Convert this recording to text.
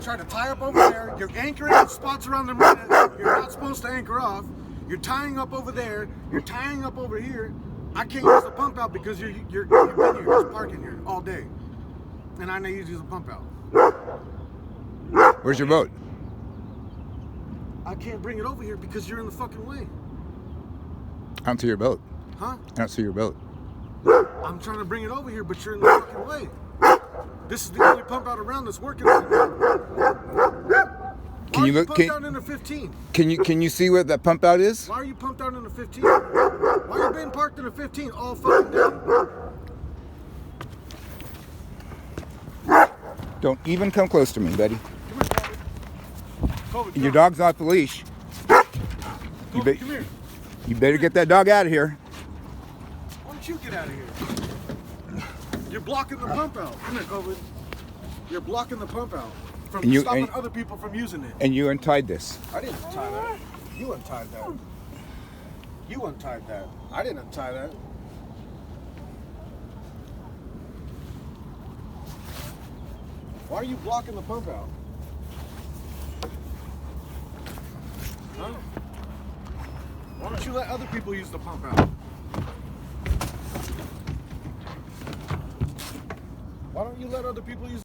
try to tie up over there. You're anchoring in spots around the marina. You're not supposed to anchor off. You're tying up over there. You're tying up over here. I can't use the pump out because you've been here just parking here all day, and I need to use the pump out. Where's your boat? I can't bring it over here because you're in the fucking way. I don't see your boat. Huh? I don't see your boat. I'm trying to bring it over here, but you're in the fucking way. This is the only pump out around that's working. Can you look? Pumped out in the 15? Can you see what that pump out is? Why are you pumped out in the 15? Why are you being parked in the 15 all fucking day? Don't even come close to me, buddy. Come here, Kobe. Your dog's off the leash. Kobe, come here. You better get that dog out of here. Why don't you get out of here? You're blocking the pump out. Come here, Kobe. You're blocking the pump out from stopping other people from using it. And you untied this. I didn't untie that. You untied that. You untied that. I didn't untie that. Why are you blocking the pump out? Huh? Why don't you let other people use the pump out? Why don't you let other people use